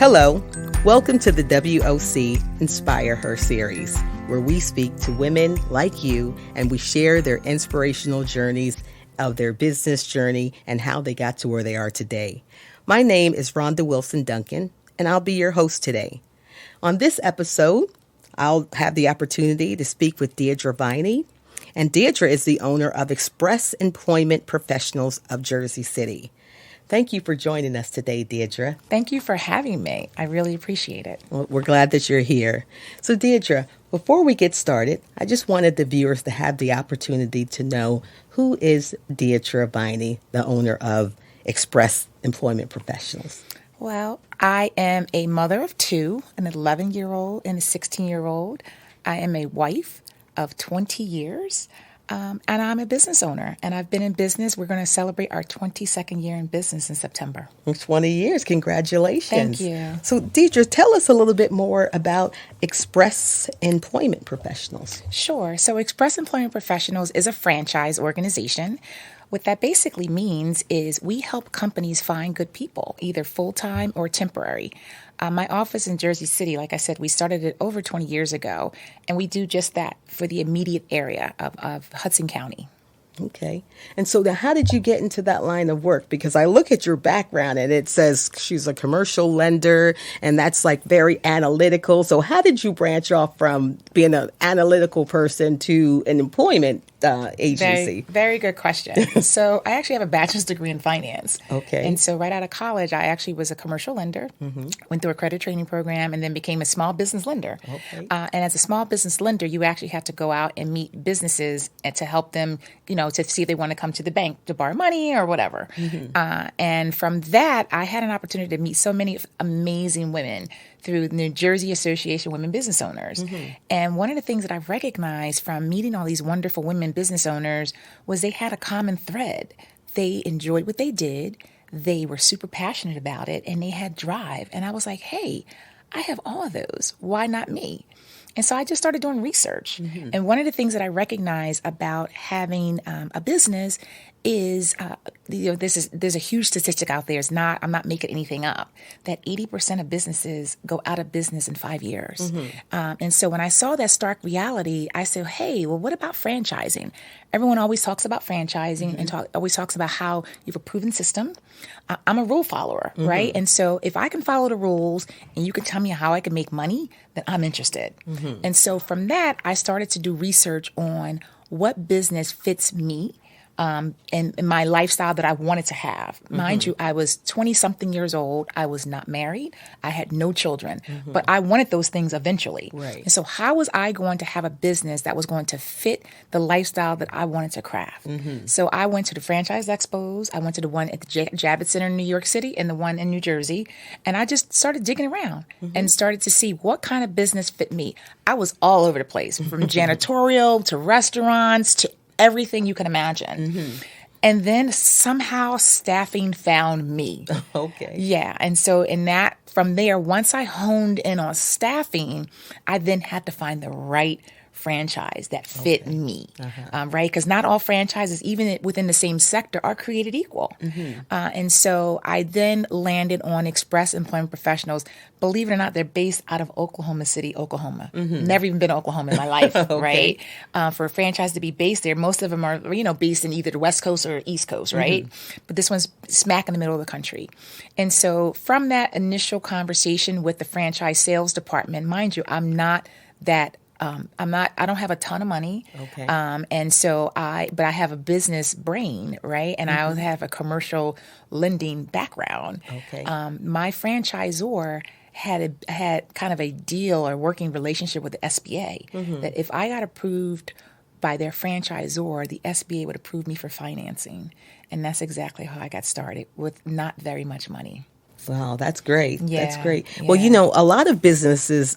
Hello, welcome to the WOC Inspire Her series, where we speak to women like you and we share their inspirational journeys of their business journey and how they got to where they are today. My name is Rhonda Wilson-Duncan, and I'll be your host today. On this episode, I'll have the opportunity to speak with Deidra Viney, and Deidra is the owner of Express Employment Professionals of Jersey City. Thank you for joining us today, Deidra. Thank you for having me. I really appreciate it. Well, we're glad that you're here. So, Deidra, before we get started, I just wanted the viewers to have the opportunity to know, who is Deidra Viney, the owner of Express Employment Professionals? Well, I am a mother of two, an 11-year-old and a 16-year-old. I am a wife of 20 years. And I'm a business owner, and I've been in business. We're going to celebrate our 22nd year in business in September. 20 years. Congratulations. Thank you. So, Deidra, tell us a little bit more about Express Employment Professionals. Sure. So Express Employment Professionals is a franchise organization. What that basically means is we help companies find good people, either full-time or temporary. My office in Jersey City, like I said, we started it over 20 years ago, and we do just that for the immediate area of Hudson County. Okay. And so then how did you get into that line of work? Because I look at your background and it says she's a commercial lender, and that's like very analytical. So how did you branch off from being an analytical person to an employment agency? Very good question. So I actually have a bachelor's degree in finance. Okay. And so right out of college, I actually was a commercial lender, went through a credit training program, and then became a small business lender. Okay. And as a small business lender, you actually have to go out and meet businesses and to help them, to see if they want to come to the bank to borrow money or whatever. And from that, I had an opportunity to meet so many amazing women through the New Jersey Association of Women Business Owners. And one of the things that I've recognized from meeting all these wonderful women business owners was they had a common thread. They enjoyed what they did. They were super passionate about it, and they had drive. And I was like, hey, I have all of those. Why not me? And so I just started doing research. And one of the things that I recognize about having a business is, there's a huge statistic out there. I'm not making anything up, that 80% of businesses go out of business in 5 years. And so when I saw that stark reality, I said, hey, well, what about franchising? Everyone always talks about franchising and always talks about how you have a proven system. I'm a rule follower, right? And so if I can follow the rules and you can tell me how I can make money, then I'm interested. And so from that, I started to do research on what business fits me and my lifestyle that I wanted to have. Mind you, I was 20-something years old. I was not married. I had no children. But I wanted those things eventually. Right. And so how was I going to have a business that was going to fit the lifestyle that I wanted to craft? So I went to the franchise expos. I went to the one at the Javits Center in New York City and the one in New Jersey. And I just started digging around and started to see what kind of business fit me. I was all over the place, from janitorial to restaurants to everything you can imagine. And then somehow staffing found me. Okay. Yeah. And so from there, once I honed in on staffing, I then had to find the right franchise that fit me, right? Because not all franchises, even within the same sector, are created equal. And so I then landed on Express Employment Professionals. Believe it or not, they're based out of Oklahoma City, Oklahoma. Never even been to Oklahoma in my life, right? For a franchise to be based there, most of them are, based in either the West Coast or East Coast, right? But this one's smack in the middle of the country. And so from that initial conversation with the franchise sales department, mind you, I don't have a ton of money. Okay. And so but I have a business brain, right? And I have a commercial lending background. Okay. My franchisor had kind of a deal or working relationship with the SBA that if I got approved by their franchisor, the SBA would approve me for financing. And that's exactly how I got started, with not very much money. Wow, that's great. Yeah, that's great. yeah. Well, a lot of businesses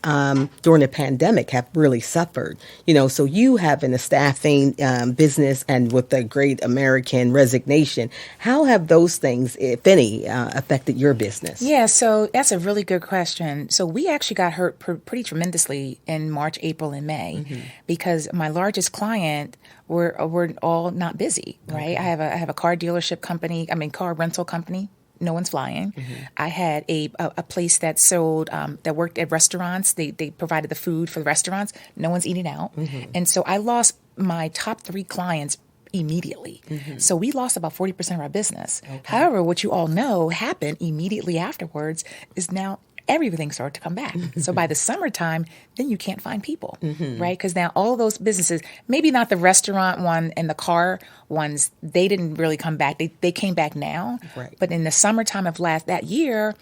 during the pandemic have really suffered. So you having a staffing business and with the Great American Resignation, how have those things, if any, affected your business? Yeah, so that's a really good question. So we actually got hurt pretty tremendously in March, April, and May because my largest client were all not busy, right? Okay. I have a car dealership company, car rental company. No one's flying. I had a place that sold, that worked at restaurants. They provided the food for the restaurants. No one's eating out. And so I lost my top 3 clients immediately. So we lost about 40% of our business. However, what you all know happened immediately afterwards is now everything started to come back. So by the summertime, then you can't find people, right? Because now all of those businesses, maybe not the restaurant one and the car ones, they didn't really come back. They came back now. Right. But in the summertime of that year,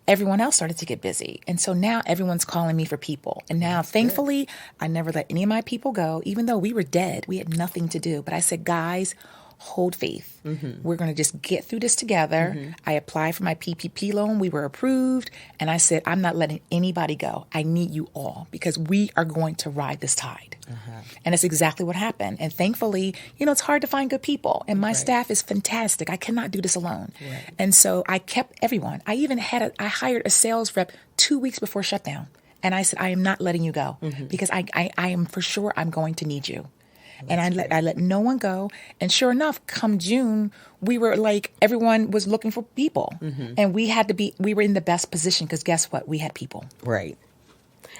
everyone else started to get busy. And so now everyone's calling me for people. And now, thankfully, I never let any of my people go, even though we were dead. We had nothing to do. But I said, guys, hold faith. We're going to just get through this together. I applied for my PPP loan. We were approved. And I said, I'm not letting anybody go. I need you all because we are going to ride this tide. And that's exactly what happened. And thankfully, it's hard to find good people. And my staff is fantastic. I cannot do this alone. And so I kept everyone. I even I hired a sales rep 2 weeks before shutdown. And I said, I am not letting you go because I am for sure I'm going to need you. And I let no one go. And sure enough, come June, we were like, everyone was looking for people. And we were in the best position because guess what? We had people. Right.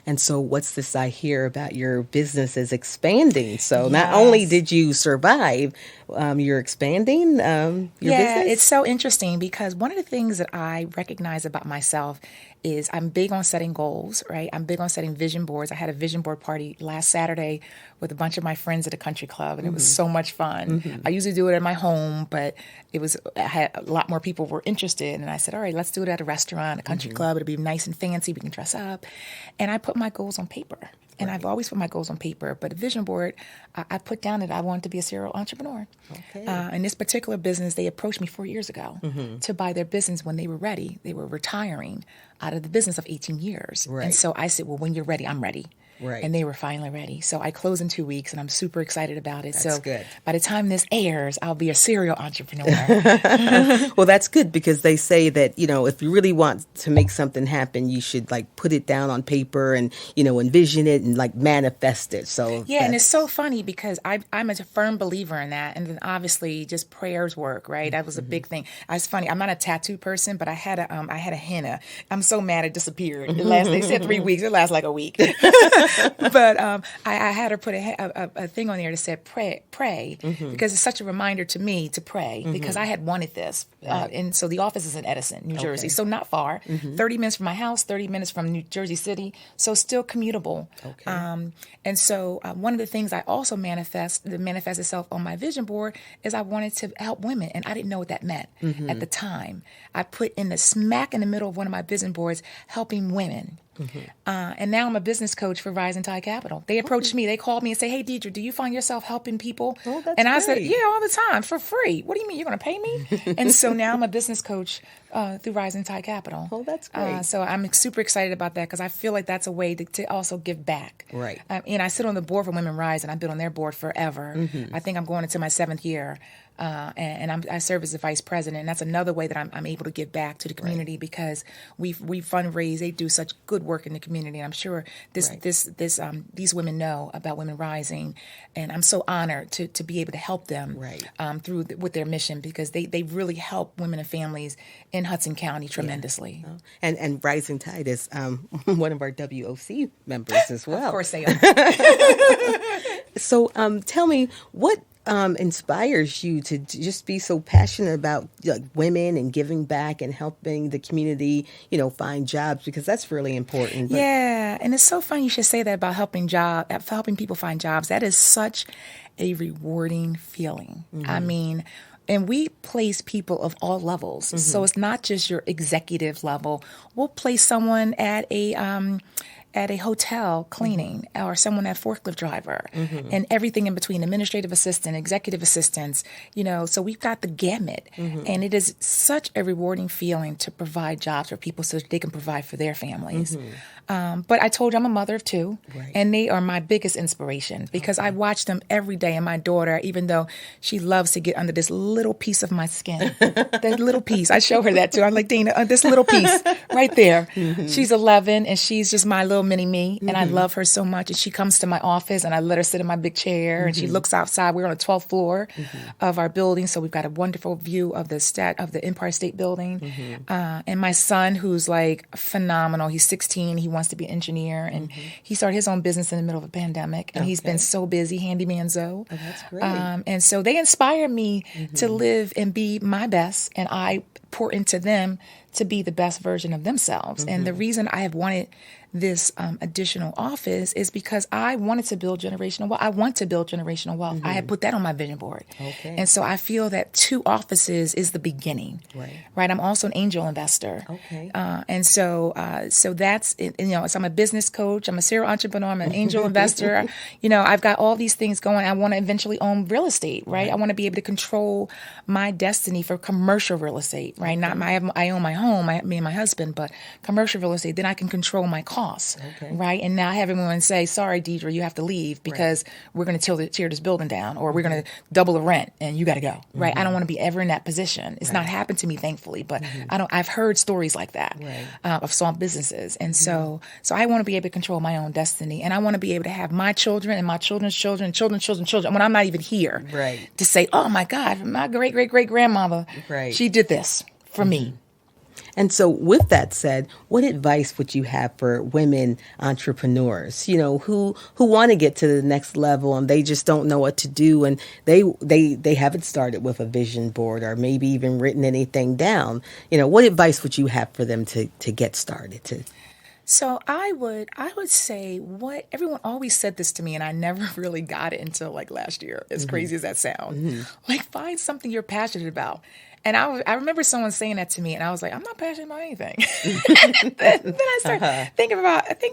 And so what's this I hear about your business is expanding? So not only did you survive, you're expanding your business? It's so interesting because one of the things that I recognize about myself is I'm big on setting goals, right? I'm big on setting vision boards. I had a vision board party last Saturday with a bunch of my friends at a country club, and it was so much fun. I usually do it at my home, but I had a lot more people were interested, and I said, all right, let's do it at a restaurant, a country club. It'll be nice and fancy. We can dress up. And I put my goals on paper. And I've always put my goals on paper. But a vision board, I put down that I wanted to be a serial entrepreneur. In this particular business, they approached me 4 years ago to buy their business when they were ready. They were retiring out of the business of 18 years. And so I said, well, when you're ready, I'm ready. And they were finally ready. So I close in 2 weeks, and I'm super excited about it. That's good. By the time this airs, I'll be a serial entrepreneur. Well, that's good because they say that, if you really want to make something happen, you should put it down on paper and, envision it and manifest it. So and it's so funny because I'm a firm believer in that. And then obviously just prayers work, right? That was a big thing. It's funny. I'm not a tattoo person, but I had a henna. I'm so mad it disappeared. They said 3 weeks. It lasts like a week. But I had her put a thing on there that said pray because it's such a reminder to me to pray because I had wanted this. And so the office is in Edison, New Jersey. So not far, 30 minutes from my house, 30 minutes from New Jersey City. So still commutable. And so one of the things I also manifest itself on my vision board is I wanted to help women. And I didn't know what that meant at the time. I put in the smack in the middle of one of my vision boards, helping women. And now I'm a business coach for Rising Tide Capital. They approached me. They called me and say, hey, Deidra, do you find yourself helping people? And I said, yeah, all the time for free. What do you mean? You're going to pay me? And so now I'm a business coach through Rising Tide Capital. Oh, that's great. So I'm super excited about that because I feel like that's a way to also give back. Right. And I sit on the board for Women Rise, and I've been on their board forever. I think I'm going into my 7th year. And I serve as the vice president. And that's another way that I'm able to give back to the community because we fundraise. They do such good work in the community. And I'm sure these women know about Women Rising, and I'm so honored to be able to help them with their mission because they really help women and families in Hudson County tremendously. And Rising Tide is one of our WOC members as well. Of course they are. So tell me, what inspires you to just be so passionate about women and giving back and helping the community, find jobs, because that's really important. Yeah, and it's so funny you should say that about helping people find jobs. That is such a rewarding feeling. I mean, and we place people of all levels. So it's not just your executive level. We'll place someone at a hotel cleaning or someone at forklift driver and everything in between, administrative assistant, executive assistants, so we've got the gamut. And it is such a rewarding feeling to provide jobs for people so that they can provide for their families. But I told you I'm a mother of two, Right. and they are my biggest inspiration because I watch them every day. And my daughter, even though she loves to get under this little piece of my skin, that little piece, I show her that too. I'm like, Dana, this little piece right there. She's 11 and she's just my little mini me. And I love her so much. And she comes to my office and I let her sit in my big chair and she looks outside. We're on the 12th floor of our building. So we've got a wonderful view of the Empire State Building. And my son, who's like phenomenal, he's 16, he wants to be an engineer, and he started his own business in the middle of a pandemic, and he's been so busy, Handyman Zoe. Oh, that's great. And so they inspire me to live and be my best, and I pour into them to be the best version of themselves. And the reason I have wanted this additional office is because I wanted to build generational wealth. I want to build generational wealth. I had put that on my vision board. Okay. And so I feel that 2 offices is the beginning. Right. I'm also an angel investor. Okay. And so that's, so I'm a business coach. I'm a serial entrepreneur. I'm an angel investor. I've got all these things going. I want to eventually own real estate, right? I want to be able to control my destiny for commercial real estate, right? Not I own my home, me and my husband, but commercial real estate, then I can control my costs. Right? And now I have everyone say, sorry, Deidra, you have to leave because we're going to tear this building down, or we're going to double the rent and you got to go. Right? I don't want to be ever in that position. It's not happened to me, thankfully, but I've heard stories like that of small businesses. And so I want to be able to control my own destiny, and I want to be able to have my children and my children's children, children's children, when I'm not even here, to say, oh my God, my great grandmother, she did this for me. And so with that said, what advice would you have for women entrepreneurs, who want to get to the next level and they just don't know what to do, and they haven't started with a vision board or maybe even written anything down? What advice would you have for them to get started to? So I would say what everyone always said this to me, and I never really got it until like last year, as crazy as that sounds. Like, find something you're passionate about. And I remember someone saying that to me, and I was like, I'm not passionate about anything. then I started thinking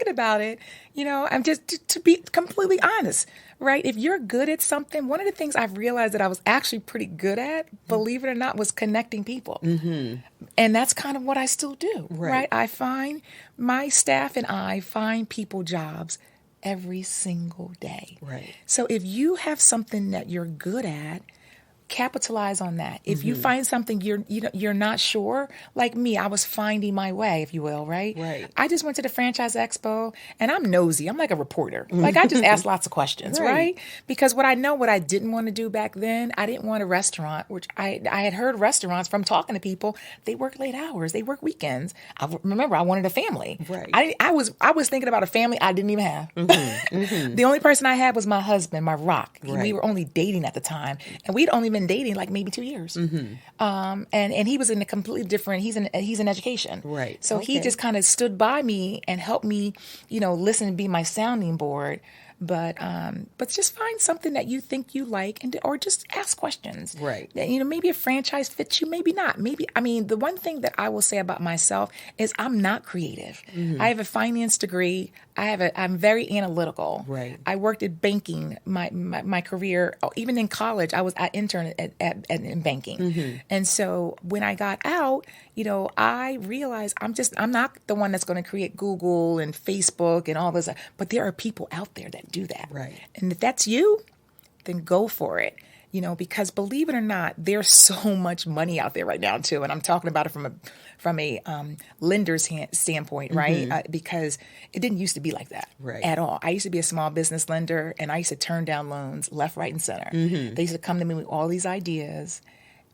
about it. I'm just to be completely honest, right? If you're good at something, one of the things I've realized that I was actually pretty good at, believe it or not, was connecting people. And that's kind of what I still do, right? I find my staff and I find people jobs every single day. Right. So if you have something that you're good at, capitalize on that. If you find something you're not sure, like me, I was finding my way, if you will, right? Right. I just went to the Franchise Expo, and I'm nosy. I'm like a reporter. Like, I just ask lots of questions, right? Because what I didn't want to do back then, I didn't want a restaurant, which I had heard restaurants from talking to people, they work late hours, they work weekends. Remember, I wanted a family. Right. I was thinking about a family I didn't even have. The only person I had was my husband, my rock. We were only dating at the time, and we'd only been dating like maybe 2 years. And he was in a completely different, he's in education. Right. So he just kind of stood by me and helped me, listen and be my sounding board. But just find something that you think you like, or just ask questions. Right. Maybe a franchise fits you, maybe not. The one thing that I will say about myself is I'm not creative. I have a finance degree. I'm very analytical. Right. I worked at banking my career. Even in college, I interned in banking. And so when I got out, I realized I'm not the one that's going to create Google and Facebook and all this, but there are people out there that do that. Right. And if that's you, then go for it. Because believe it or not, there's so much money out there right now too. And I'm talking about it from a lender's standpoint, right? Because it didn't used to be like that at all. I used to be a small business lender, and I used to turn down loans left, right, and center. They used to come to me with all these ideas.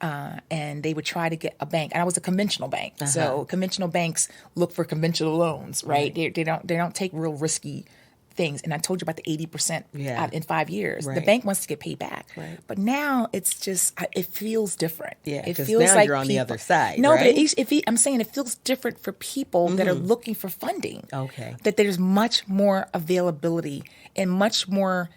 And they would try to get a bank, and I was a conventional bank. So conventional banks look for conventional loans, right? They don't take real risky things. And I told you about the 80% in 5 years. The bank wants to get paid back. But now it's just, it feels different. Yeah, it feels now like you're on the other side, No, right? but I'm saying it feels different for people that are looking for funding. Okay. That there's much more availability and much more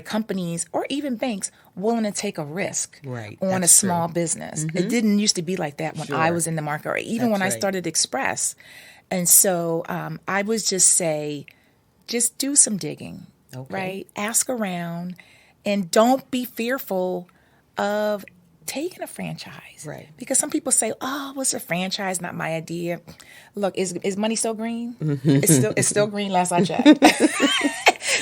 companies or even banks willing to take a risk on a small business. It didn't used to be like that when I was in the market, or even when I started Express. And so I would just do some digging, right? Ask around, and don't be fearful of taking a franchise. Right. Because some people say, oh, what's a franchise? Not my idea. Look, is money still green? It's still green last I checked.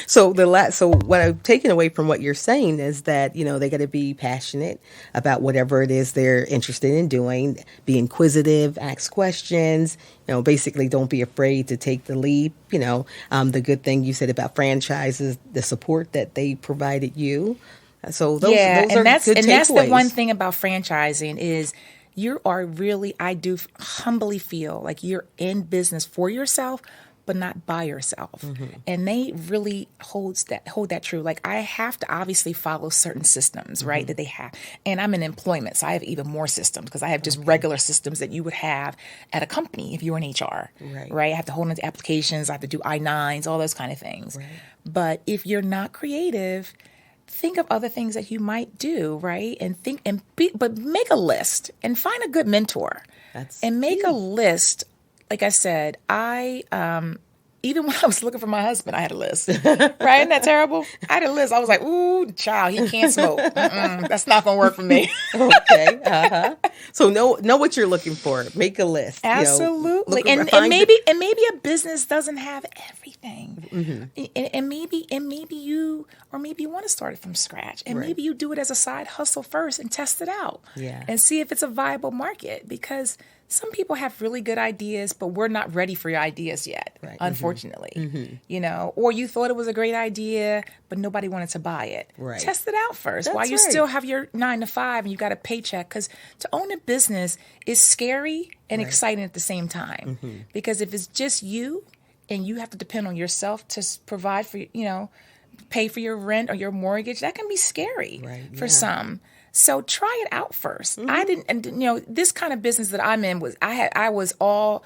So what I'm taking away from what you're saying is that, they got to be passionate about whatever it is they're interested in doing, be inquisitive, ask questions, basically don't be afraid to take the leap. The good thing you said about franchises, the support that they provided you. So those are good takeaways. And that's the one thing about franchising is you are really, I do humbly feel like you're in business for yourself, but not by yourself. Mm-hmm. And they really hold that true. Like I have to obviously follow certain systems, right, mm-hmm. that they have. And I'm in employment, so I have even more systems because I have just regular systems that you would have at a company if you were in HR, right? I have to hold on to applications, I have to do I-9s, all those kind of things. Right. But if you're not creative, think of other things that you might do, right? But make a list and find a good mentor. And make a list. Like I said, even when I was looking for my husband, I had a list. Right? Isn't that terrible? I had a list. I was like, ooh, child, he can't smoke. That's not going to work for me. Okay. Uh-huh. So know what you're looking for. Make a list. Absolutely. And maybe a business doesn't have everything. Mm-hmm. And maybe you want to start it from scratch. And maybe you do it as a side hustle first and test it out. Yeah. And see if it's a viable market, because some people have really good ideas, but we're not ready for your ideas yet, unfortunately. Mm-hmm. Or you thought it was a great idea, but nobody wanted to buy it. Right. Test it out first while you still have your 9 to 5 and you got a paycheck. Because to own a business is scary and exciting at the same time. Mm-hmm. Because if it's just you and you have to depend on yourself to provide for, pay for your rent or your mortgage, that can be scary for some. So try it out first. Mm-hmm. I didn't, and this kind of business that I'm in was I was all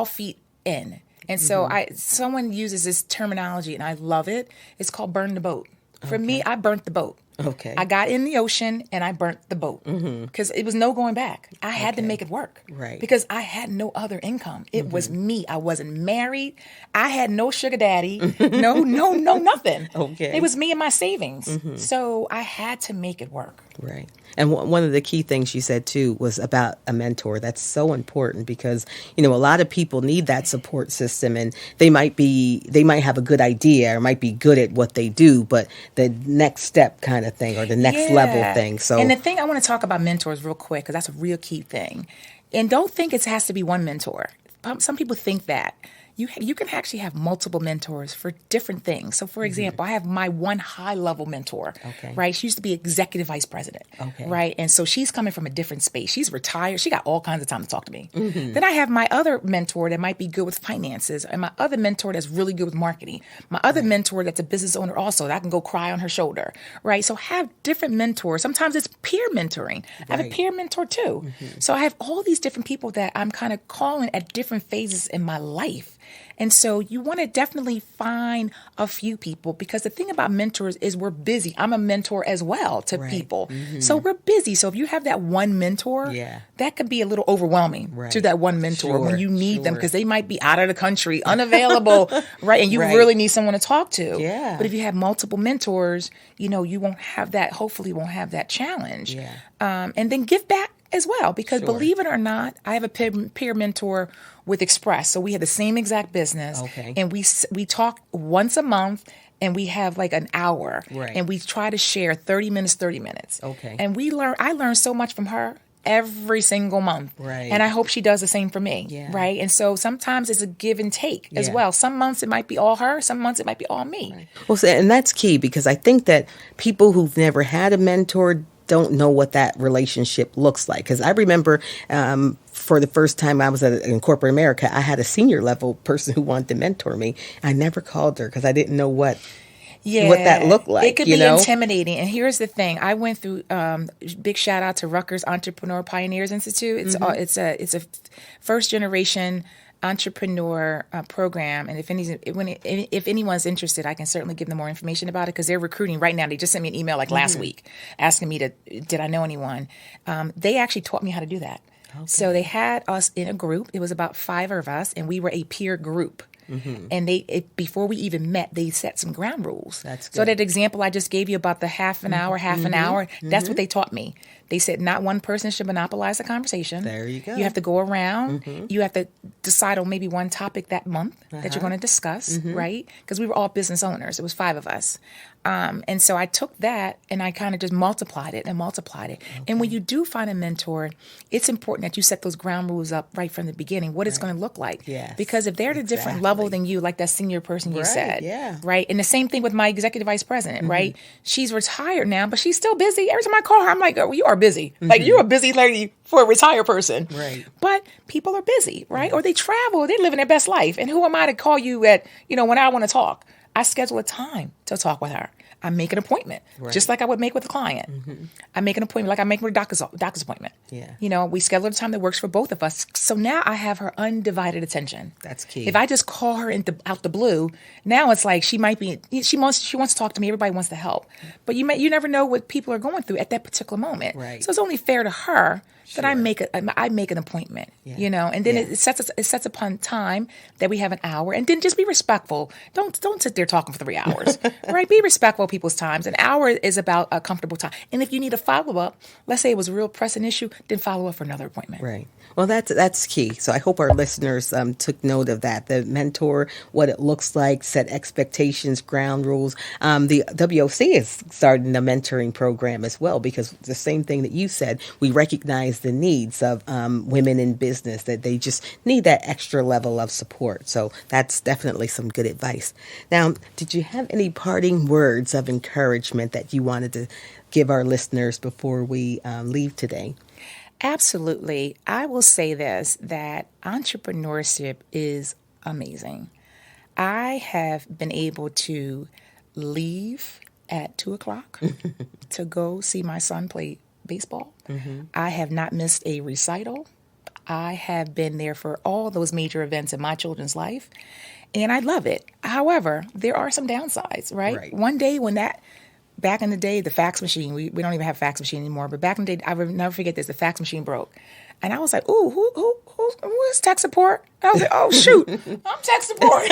feet in, and so someone uses this terminology, and I love it. It's called burn the boat. For me, I burnt the boat. Okay. I got in the ocean and I burnt the boat because it was no going back. I had to make it work. Right. Because I had no other income. It was me. I wasn't married. I had no sugar daddy. No, nothing. Okay. It was me and my savings. Mm-hmm. So I had to make it work. Right. And one of the key things you said, too, was about a mentor. That's so important because, a lot of people need that support system, and they might have a good idea or might be good at what they do, but the next step kind of thing or the next level thing. So, and the thing I want to talk about mentors real quick, because that's a real key thing. And don't think it has to be one mentor. Some people think that. You can actually have multiple mentors for different things. So, for example, I have my one high-level mentor, right? She used to be executive vice president, right? And so she's coming from a different space. She's retired. She got all kinds of time to talk to me. Mm-hmm. Then I have my other mentor that might be good with finances, and my other mentor that's really good with marketing. My other mentor that's a business owner also that I can go cry on her shoulder, right? So have different mentors. Sometimes it's peer mentoring. I have a peer mentor too. Mm-hmm. So I have all these different people that I'm kind of calling at different phases in my life. And so you want to definitely find a few people, because the thing about mentors is we're busy. I'm a mentor as well to people. Mm-hmm. So we're busy. So if you have that one mentor, that could be a little overwhelming to that one mentor when you need them, because they might be out of the country, unavailable, right? And you really need someone to talk to. Yeah. But if you have multiple mentors, you won't have that, hopefully won't have that challenge. Yeah. And then give back as well, because believe it or not, I have a peer mentor with Express. So we have the same exact business, and we talk once a month, and we have like an hour, and we try to share 30 minutes. Okay. And I learn so much from her every single month. Right. And I hope she does the same for me. Yeah. Right. And so sometimes it's a give and take as well. Some months it might be all her. Some months it might be all me. Right. Well, and that's key, because I think that people who've never had a mentor don't know what that relationship looks like. Because I remember for the first time I was in corporate America, I had a senior level person who wanted to mentor me. I never called her because I didn't know what that looked like. It could be intimidating. And here's the thing. I went through big shout out to Rutgers Entrepreneur Pioneers Institute. It's a first generation entrepreneur program, and if anyone's interested, I can certainly give them more information about it, because they're recruiting right now. They just sent me an email last week asking me did I know anyone. They actually taught me how to do that. Okay. So they had us in a group. It was about 5 of us, and we were a peer group. And before we even met, they set some ground rules. That's good. So that example I just gave you about the half an hour, that's what they taught me. They said not one person should monopolize the conversation. There you go. You have to go around. You have to decide on maybe one topic that month that you're going to discuss, right? Because we were all business owners. It was 5 of us. And so I took that and I kind of just multiplied it. Okay. And when you do find a mentor, it's important that you set those ground rules up right from the beginning, what it's going to look like. Yes. Because if they're at a different level than you, like that senior person you said, right? And the same thing with my executive vice president, right? She's retired now, but she's still busy. Every time I call her, I'm like, oh, you are busy. Like, you're a busy lady for a retired person. Right. But people are busy, right? Or they travel, they're living their best life. And who am I to call you at, when I want to talk? I schedule a time to talk with her. I make an appointment, just like I would make with a client. I make an appointment like I make with a doctor's appointment. Yeah. We schedule a time that works for both of us. So now I have her undivided attention. That's key. If I just call her out the blue, now it's like she wants to talk to me. Everybody wants to help, but you never know what people are going through at that particular moment. Right. So it's only fair to her that I make an appointment, and then it sets upon time that we have an hour, and then just be respectful. Don't sit there talking for 3 hours, right? Be respectful of people's times. An hour is about a comfortable time. And if you need a follow-up, let's say it was a real pressing issue, then follow up for another appointment. Right. Well, that's key. So I hope our listeners took note of that. The mentor, what it looks like, set expectations, ground rules. The WOC is starting a mentoring program as well, because the same thing that you said, we recognize the needs of women in business, that they just need that extra level of support. So that's definitely some good advice. Now, did you have any parting words of encouragement that you wanted to give our listeners before we leave today? Absolutely. I will say this, that entrepreneurship is amazing. I have been able to leave at 2:00 to go see my son play baseball. I have not missed a recital. I have been there for all those major events in my children's life, and I love it. However, there are some downsides, right? One day back in the day, the fax machine, we don't even have a fax machine anymore, but back in the day, I will never forget this, the fax machine broke. And I was like, ooh, who is tech support? I was like, oh, shoot, I'm tech support.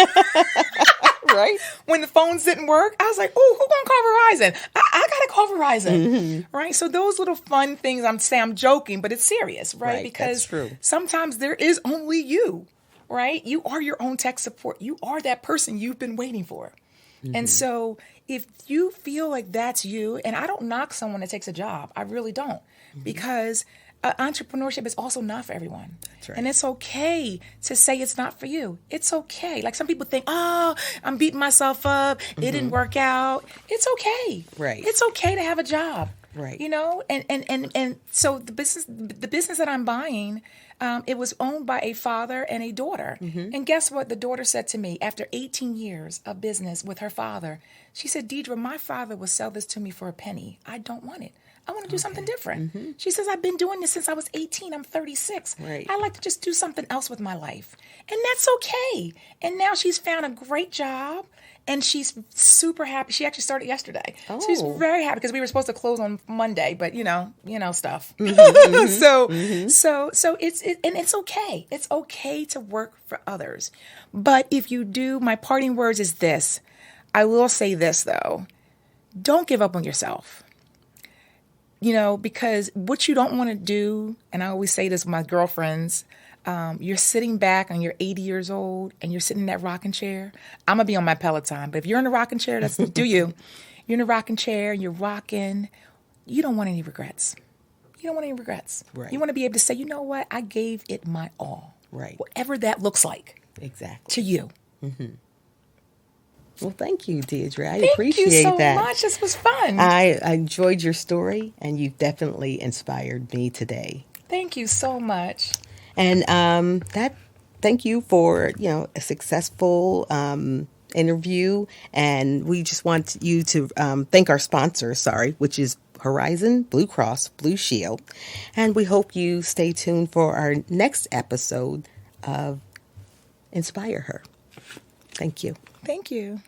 Right? When the phones didn't work, I was like, ooh, who gonna call Verizon? I gotta call Verizon. Right? So those little fun things, I'm joking, but it's serious, right? Because that's true. Sometimes there is only you, right? You are your own tech support. You are that person you've been waiting for. And so if you feel like that's you, and I don't knock someone that takes a job, I really don't, because entrepreneurship is also not for everyone. That's right. And it's okay to say it's not for you. It's okay. Like some people think, oh, I'm beating myself up. It didn't work out. It's okay. Right. It's okay to have a job. Right. And so the business that I'm buying, it was owned by a father and a daughter. And guess what the daughter said to me after 18 years of business with her father? She said, Deidra, my father would sell this to me for a penny. I don't want it. I want to do something different. She says, I've been doing this since I was 18. I'm 36. Right. I like to just do something else with my life. And that's okay. And now she's found a great job. And she's super happy. She actually started yesterday. Oh. She's very happy because we were supposed to close on Monday, but stuff. So it's okay. It's okay to work for others. But if you do, my parting words is this. I will say this though. Don't give up on yourself. Because what you don't want to do, and I always say this with my girlfriends, you're sitting back and you're 80 years old and you're sitting in that rocking chair. I'm going to be on my Peloton, but if you're in a rocking chair, that's do you. You're in a rocking chair and you're rocking. You don't want any regrets. Right. You want to be able to say, you know what? I gave it my all. Right. Whatever that looks like. Exactly. To you. Well, thank you, Deidra. I appreciate that. Thank you so much. This was fun. I enjoyed your story, and you've definitely inspired me today. Thank you so much. And thank you for a successful interview. And we just want you to thank our sponsor, which is Horizon Blue Cross Blue Shield. And we hope you stay tuned for our next episode of Inspire Her. Thank you. Thank you.